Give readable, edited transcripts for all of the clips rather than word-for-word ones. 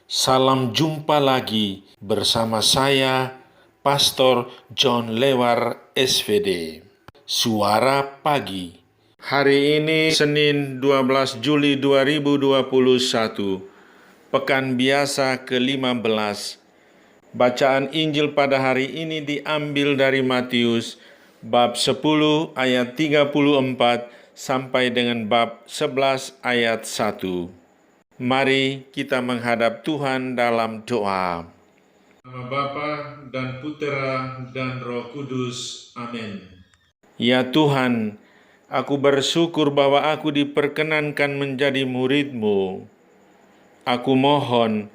Salam jumpa lagi bersama saya, Pastor John Lewar SVD. Suara Pagi. Hari ini Senin 12 Juli 2021, Pekan Biasa ke-15. Bacaan Injil pada hari ini diambil dari Matius bab 10 ayat 34 sampai dengan bab 11 ayat 1. Mari kita menghadap Tuhan dalam doa. Nama Bapa dan Putera dan Roh Kudus. Amin. Ya Tuhan, aku bersyukur bahwa aku diperkenankan menjadi murid-Mu. Aku mohon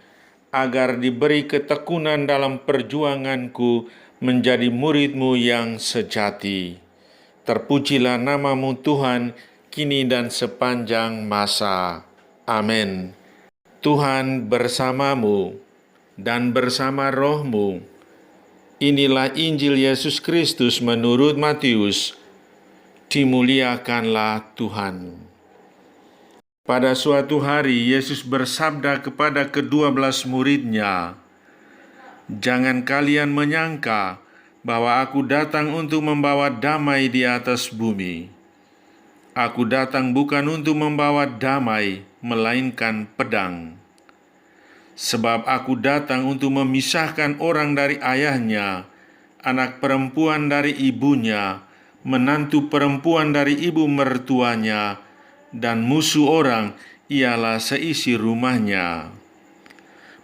agar diberi ketekunan dalam perjuanganku menjadi murid-Mu yang sejati. Terpujilah nama-Mu Tuhan, kini dan sepanjang masa. Amin. Tuhan bersamamu dan bersama rohmu. Inilah Injil Yesus Kristus menurut Matius. Dimuliakanlah Tuhan. Pada suatu hari, Yesus bersabda kepada ke-12 murid-Nya, "Jangan kalian menyangka bahwa aku datang untuk membawa damai di atas bumi. Aku datang bukan untuk membawa damai, melainkan pedang. Sebab aku datang untuk memisahkan orang dari ayahnya, anak perempuan dari ibunya, menantu perempuan dari ibu mertuanya, dan musuh orang ialah seisi rumahnya.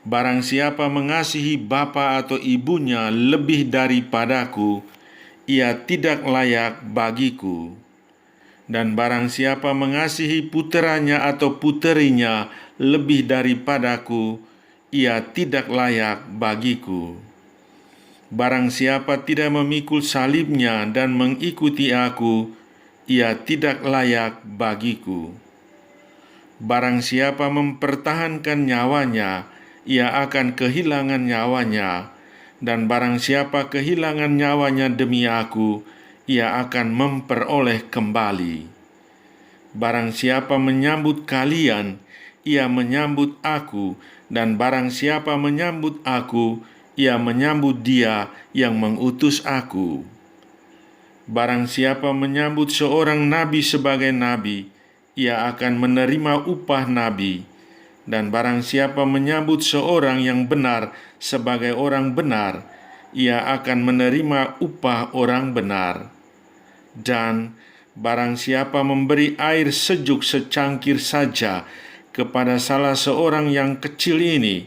Barang siapa mengasihi bapa atau ibunya lebih daripadaku, ia tidak layak bagiku. Dan barang siapa mengasihi puteranya atau puterinya lebih daripadaku, ia tidak layak bagiku. Barang siapa tidak memikul salibnya dan mengikuti aku, ia tidak layak bagiku. Barang siapa mempertahankan nyawanya, ia akan kehilangan nyawanya. Dan barang siapa kehilangan nyawanya demi aku, ia akan memperoleh kembali. Barang siapa menyambut kalian, ia menyambut aku, dan barang siapa menyambut aku, ia menyambut Dia yang mengutus aku. Barang siapa menyambut seorang nabi sebagai nabi, ia akan menerima upah nabi. Dan barang siapa menyambut seorang yang benar sebagai orang benar, ia akan menerima upah orang benar. Dan barang siapa memberi air sejuk secangkir saja kepada salah seorang yang kecil ini,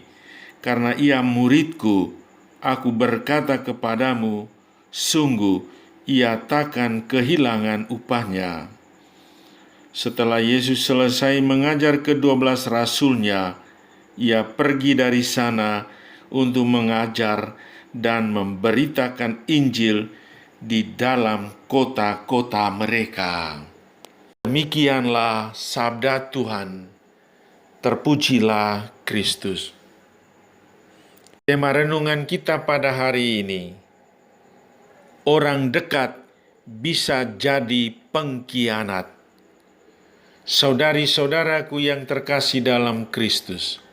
karena ia muridku, aku berkata kepadamu, sungguh ia takkan kehilangan upahnya." Setelah Yesus selesai mengajar ke-12 rasul-Nya, ia pergi dari sana untuk mengajar dan memberitakan Injil di dalam kota-kota mereka. Demikianlah sabda Tuhan. Terpujilah Kristus. Tema renungan kita pada hari ini, orang dekat bisa jadi pengkhianat. Saudari-saudaraku yang terkasih dalam Kristus,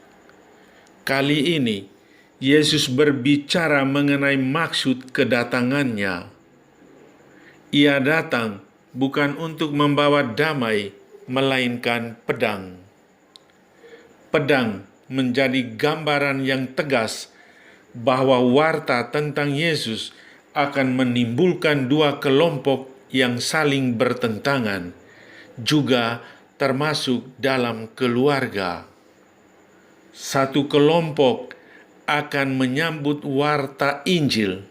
kali ini Yesus berbicara mengenai maksud kedatangannya. Ia datang bukan untuk membawa damai, melainkan pedang. Pedang menjadi gambaran yang tegas bahwa warta tentang Yesus akan menimbulkan dua kelompok yang saling bertentangan, juga termasuk dalam keluarga. Satu kelompok akan menyambut warta Injil,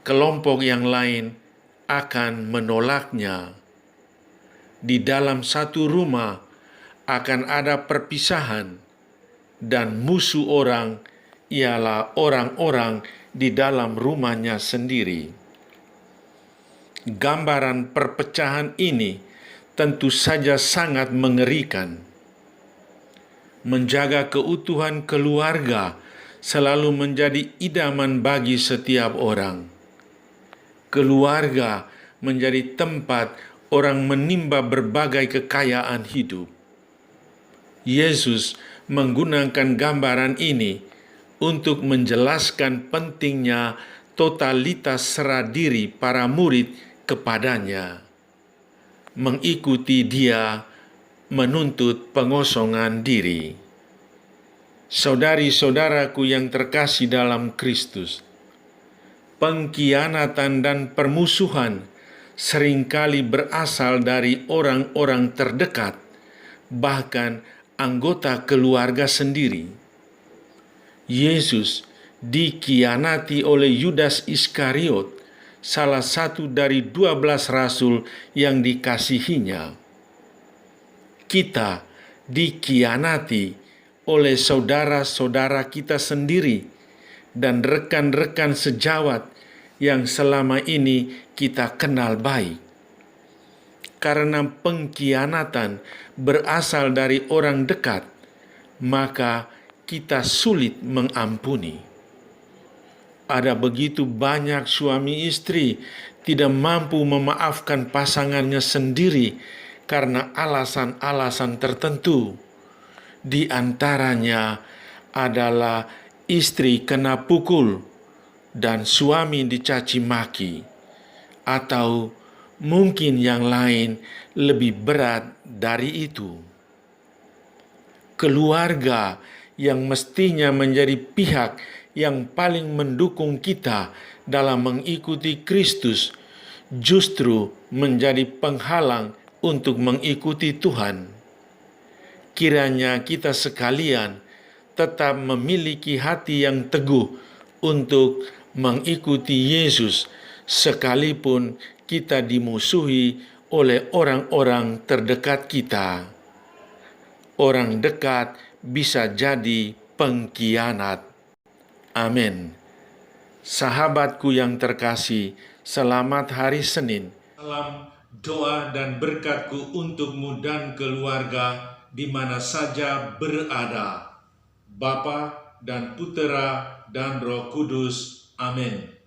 kelompok yang lain akan menolaknya. Di dalam satu rumah akan ada perpisahan, dan musuh orang ialah orang-orang di dalam rumahnya sendiri. Gambaran perpecahan ini tentu saja sangat mengerikan. Menjaga keutuhan keluarga selalu menjadi idaman bagi setiap orang. Keluarga menjadi tempat orang menimba berbagai kekayaan hidup. Yesus menggunakan gambaran ini untuk menjelaskan pentingnya totalitas serah diri para murid kepadanya. Mengikuti Dia menuntut pengosongan diri. Saudari-saudaraku yang terkasih dalam Kristus, pengkhianatan dan permusuhan seringkali berasal dari orang-orang terdekat, bahkan anggota keluarga sendiri. Yesus dikhianati oleh Yudas Iskariot, salah satu dari 12 rasul yang dikasihinya. Kita dikhianati oleh saudara-saudara kita sendiri dan rekan-rekan sejawat yang selama ini kita kenal baik. Karena pengkhianatan berasal dari orang dekat, maka kita sulit mengampuni. Ada begitu banyak suami istri tidak mampu memaafkan pasangannya sendiri karena alasan-alasan tertentu. Di antaranya adalah istri kena pukul dan suami dicaci maki, atau mungkin yang lain lebih berat dari itu. Keluarga yang mestinya menjadi pihak yang paling mendukung kita dalam mengikuti Kristus justru menjadi penghalang untuk mengikuti Tuhan. Kiranya kita sekalian tetap memiliki hati yang teguh untuk mengikuti Yesus, sekalipun kita dimusuhi oleh orang-orang terdekat kita. Orang dekat bisa jadi pengkhianat. Amin. Sahabatku yang terkasih, selamat hari Senin. Salam doa dan berkatku untukmu dan keluarga di mana saja berada. Bapa dan Putera dan Roh Kudus. Amin.